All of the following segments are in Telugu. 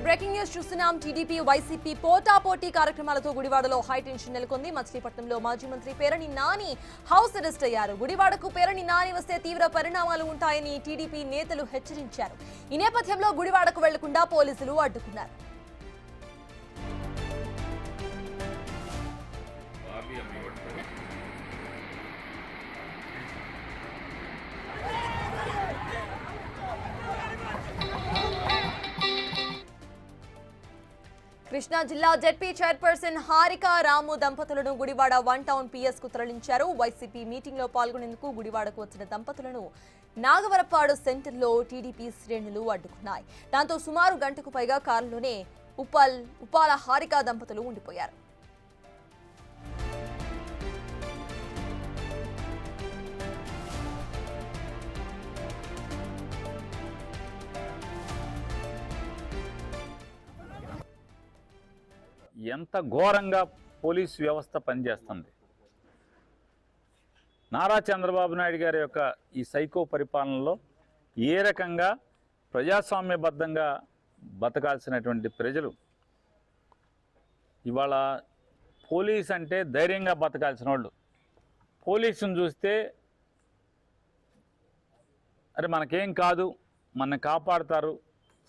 బ్రేకింగ్ న్యూస్ చూస్తున్నాం. టీడీపీ వైసీపీ పోటాపోటీ కార్యక్రమాలతో గుడివాడలో హై టెన్షన్ నెలకొంది. మచిలీపట్నంలో మాజీ మంత్రి పేరణి నాని హౌస్ అరెస్ట్ అయ్యారు. గుడివాడకు పేరణి నాని వస్తే తీవ్ర పరిణామాలు ఉంటాయని టీడీపీ నేతలు హెచ్చరించారు. ఈ నేపథ్యంలో గుడివాడకు వెళ్లకుండా పోలీసులు అడ్డుకున్నారు. కృష్ణా జిల్లా జెడ్పీ చైర్పర్సన్ హారిక రాము దంపతులను గుడివాడ వన్ టౌన్ పిఎస్ కు తరలించారు. వైసీపీ మీటింగ్ లో పాల్గొనేందుకు గుడివాడకు వచ్చిన దంపతులను నాగవరపాడు సెంటర్లో టీడీపీ శ్రేణులు అడ్డుకున్నాయి. దాంతో సుమారు గంటకు పైగా కారులోనే ఉప్పాల హారిక దంపతులు ఉండిపోయారు. ఎంత ఘోరంగా పోలీసు వ్యవస్థ పనిచేస్తుంది. నారా చంద్రబాబు నాయుడు గారి యొక్క ఈ సైకో పరిపాలనలో ఏ రకంగా ప్రజాస్వామ్యబద్ధంగా బతకాల్సినటువంటి ప్రజలు ఇవాళ పోలీస్ అంటే ధైర్యంగా బతకాల్సిన వాళ్ళు పోలీసుని చూస్తే అరే మనకేం కాదు, మనని కాపాడుతారు,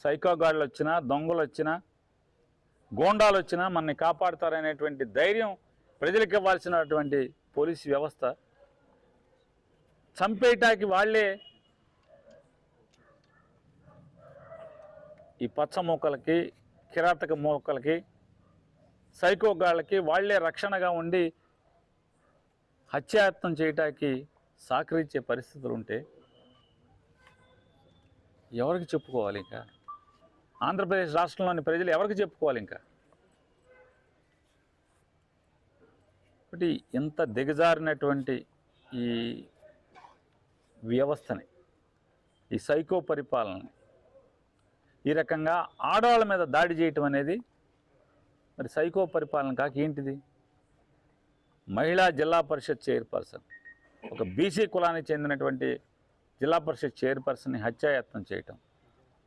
సైకో గాళ్ళు వచ్చినా దొంగలు వచ్చినా గోండాలు వచ్చినా మనని కాపాడుతారనేటువంటి ధైర్యం ప్రజలకు ఇవ్వాల్సినటువంటి పోలీసు వ్యవస్థ చంపేయటానికి వాళ్ళే ఈ పచ్చ మూకలకి కిరాతక మూకలకి సైకోగాళ్ళకి వాళ్లే రక్షణగా ఉండి హత్యాయత్నం చేయటానికి సహకరించే పరిస్థితులు ఉంటే ఎవరికి చెప్పుకోవాలి? ఇంకా ఆంధ్రప్రదేశ్ రాష్ట్రంలోని ప్రజలు ఎవరికి చెప్పుకోవాలి? ఇంకా ఒకటి ఇంత దిగజారినటువంటి ఈ వ్యవస్థని, ఈ సైకో పరిపాలనని, ఈ రకంగా ఆడవాళ్ళ మీద దాడి చేయటం అనేది మరి సైకో పరిపాలన కాక ఏంటిది? మహిళా జిల్లా పరిషత్ చైర్పర్సన్, ఒక బీసీ కులానికి చెందినటువంటి జిల్లా పరిషత్ చైర్పర్సన్ని హత్యాయత్నం చేయటం,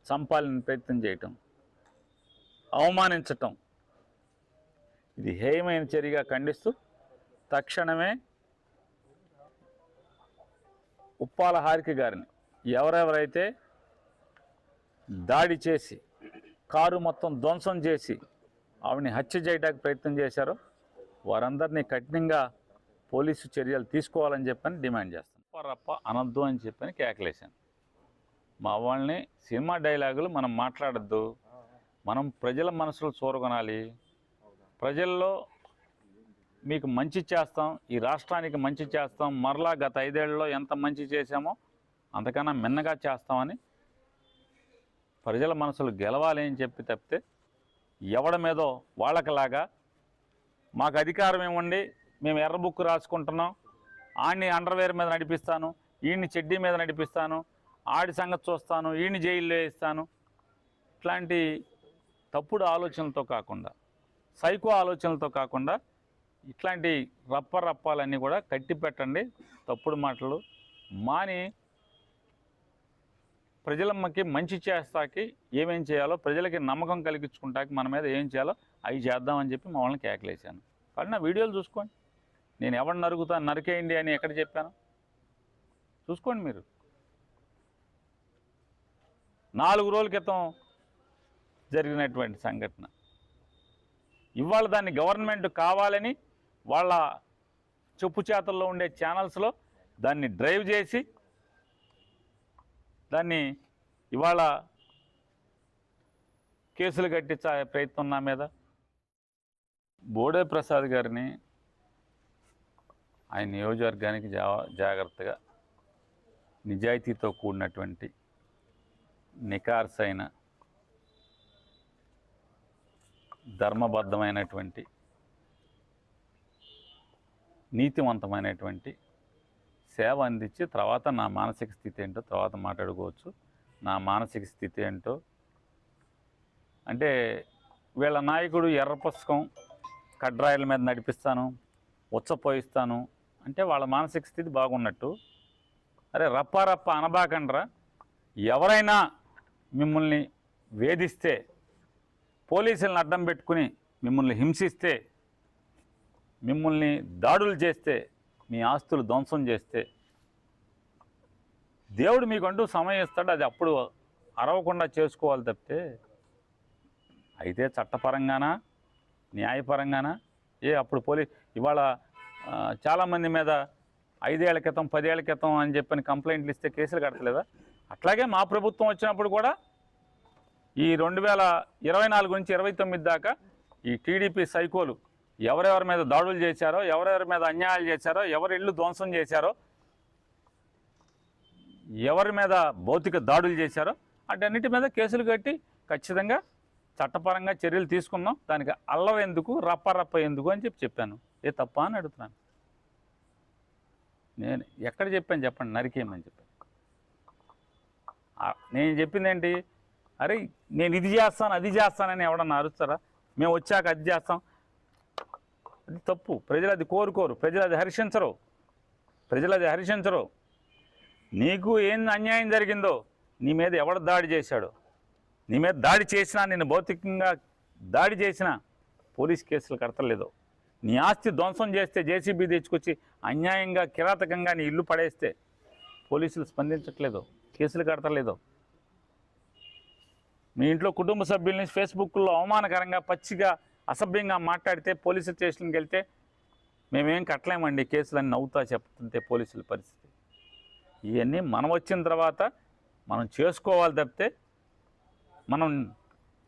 చంపాలని ప్రయత్నం చేయటం, అవమానించటం, ఇది హేయమైన చర్యగా ఖండిస్తూ తక్షణమే ఉప్పాల హారిక గారిని ఎవరెవరైతే దాడి చేసి కారు మొత్తం ధ్వంసం చేసి ఆవిడని హత్య చేయడానికి ప్రయత్నం చేశారో వారందరినీ కఠినంగా పోలీసు చర్యలు తీసుకోవాలని చెప్పని డిమాండ్ చేస్తాను. రప్ప అనొద్దు అని చెప్పని కేకలేశాను. మా వాళ్ళని సినిమా డైలాగులు మనం మాట్లాడద్దు, మనం ప్రజల మనసులు చూరగొనాలి, ప్రజల్లో మీకు మంచి చేస్తాం, ఈ రాష్ట్రానికి మంచి చేస్తాం, మరలా గత 5 ఏళ్లలో ఎంత మంచి చేశామో అంతకన్నా మిన్నగా చేస్తామని ప్రజల మనసులు గెలవాలి అని చెప్పి తప్పితే ఎవడి మీదో వాళ్ళకలాగా మాకు అధికారం ఏముండి మేము ఎర్ర బుక్కు రాసుకుంటున్నాం, ఆడిని అండర్వేర్ మీద నడిపిస్తాను, ఈయన్ని చెడ్డీ మీద నడిపిస్తాను, ఆడి సంగతి చూస్తాను, ఈయన్ని జైల్లో వేస్తాను, ఇట్లాంటి తప్పుడు ఆలోచనలతో కాకుండా, సైకో ఆలోచనలతో కాకుండా ఇట్లాంటి రప్పాలన్నీ కూడా కట్టి పెట్టండి. తప్పుడు మాటలు మాని ప్రజలమ్మకి మంచి చేస్తాకి ఏమేం చేయాలో, ప్రజలకి నమ్మకం కలిగించుకుంటాకి మన మీద ఏం చేయాలో అవి చేద్దామని చెప్పి మా వాళ్ళని కేకలేశాను. కానీ నా వీడియోలు చూసుకోండి, నేను ఎవరిని నరుకుతాను, నరికేయండి అని ఎక్కడ చెప్పాను చూసుకోండి మీరు. 4 రోజుల క్రితం జరిగినటువంటి సంఘటన ఇవాళ దాన్ని గవర్నమెంట్ కావాలని వాళ్ళ చెప్పు చేతల్లో ఉండే ఛానల్స్లో దాన్ని డ్రైవ్ చేసి దాన్ని ఇవాళ కేసులు కట్టించే ప్రయత్నం నా మీద. బోడే ప్రసాద్ గారిని ఆయన నియోజకవర్గానికి జాగ్రత్తగా నిజాయితీతో కూడినటువంటి నికార్సైన ధర్మబద్ధమైనటువంటి నీతివంతమైనటువంటి సేవ అందించి తర్వాత నా మానసిక స్థితి ఏంటో తర్వాత మాట్లాడుకోవచ్చు. నా మానసిక స్థితి ఏంటో అంటే వీళ్ళ నాయకుడు ఎర్ర పుస్తకం కడ్రాయిల మీద నడిపిస్తాను, ఉచ్చపోయిస్తాను అంటే వాళ్ళ మానసిక స్థితి బాగున్నట్టు. అరే రప్ప అనబాకండ్రా, ఎవరైనా మిమ్మల్ని వేధిస్తే పోలీసులను అడ్డం పెట్టుకుని మిమ్మల్ని హింసిస్తే, మిమ్మల్ని దాడులు చేస్తే, మీ ఆస్తులు ధ్వంసం చేస్తే దేవుడు మీకంటూ సమయం ఇస్తాడు. అది అప్పుడు అరవకుండా చేసుకోవాలి తప్పితే, అయితే చట్టపరంగానా న్యాయపరంగానా అప్పుడు ఇవాళ చాలామంది మీద 5 ఏళ్ల క్రితం 10 ఏళ్ల క్రితం అని చెప్పని కంప్లైంట్లు ఇస్తే కేసులు కట్టలేదా? అట్లాగే మా ప్రభుత్వం వచ్చినప్పుడు కూడా ఈ 2024 నుంచి 29 దాకా ఈ టీడీపీ సైకోలు ఎవరెవరి మీద దాడులు చేశారో, ఎవరెవరి మీద అన్యాయాలు చేశారో, ఎవరి ఇళ్ళు ధ్వంసం చేశారో, ఎవరి మీద భౌతిక దాడులు చేశారో అటన్నిటి మీద కేసులు కట్టి ఖచ్చితంగా చట్టపరంగా చర్యలు తీసుకున్నాం. దానికి అల్లవ ఎందుకు, రప్ప ఎందుకు అని చెప్పాను. తప్ప అని అడుగుతున్నాను. నేను ఎక్కడ చెప్పాను చెప్పండి? నరికేయమని చెప్పాను. నేను చెప్పింది ఏంటి? అరే నేను ఇది చేస్తాను అది చేస్తానని ఎవడన్నా అరుస్తారా? మేము వచ్చాక అది చేస్తాం, అది తప్పు. ప్రజలు అది కోరుకోరు, ప్రజలు అది హర్షించరు. నీకు ఏం అన్యాయం జరిగిందో, నీ మీద ఎవడు దాడి చేశాడో, నీ మీద దాడి చేసినా, నిన్ను భౌతికంగా దాడి చేసినా పోలీస్ కేసులు కడతలేదు. నీ ఆస్తి ధ్వంసం చేస్తే, జేసీబీ తెచ్చుకొచ్చి అన్యాయంగా కిరాతకంగా నీ ఇల్లు పడేస్తే పోలీసులు స్పందించట్లేదు, కేసులు కడతలేదు. మీ ఇంట్లో కుటుంబ సభ్యుల్ని ఫేస్బుక్లో అవమానకరంగా పచ్చిగా అసభ్యంగా మాట్లాడితే పోలీసు స్టేషన్కి వెళ్తే మేమేం కట్టలేమండి కేసులని నవ్వుతా చెప్తుంటే పోలీసుల పరిస్థితి. ఇవన్నీ మనం వచ్చిన తర్వాత మనం చేసుకోవాలి తప్పితే, మనం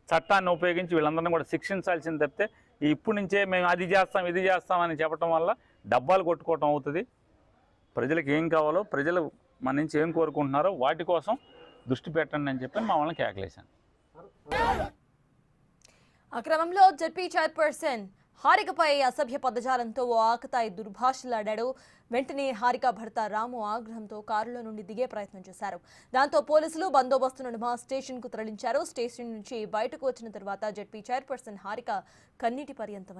చట్టాన్ని ఉపయోగించి వీళ్ళందరినీ కూడా శిక్షించాల్సింది తప్పితే, ఇప్పటి నుంచే మేము అది చేస్తాం ఇది చేస్తామని చెప్పడం వల్ల డబ్బాలు కొట్టుకోవటం అవుతుంది. ప్రజలకు ఏం కావాలో, ప్రజలు మన నుంచి ఏం కోరుకుంటున్నారో వాటి కోసం దృష్టి పెట్టండి అని చెప్పి మా వాళ్ళని కేకలేశాను. ఆ క్రమంలో జడ్పీ చైర్పర్సన్ హారికపై అసభ్య పదజాలంతో ఓ ఆకతాయి దుర్భాషలాడాడు. వెంటనే హారిక భర్త రాము ఆగ్రహంతో కారులో నుండి దిగే ప్రయత్నం చేశారు. దాంతో పోలీసులు బందోబస్తు నడుమ స్టేషన్కు తరలించారు. స్టేషన్ నుంచి బయటకు వచ్చిన తర్వాత జడ్పీ చైర్పర్సన్ హారిక కన్నీటి పర్యంతం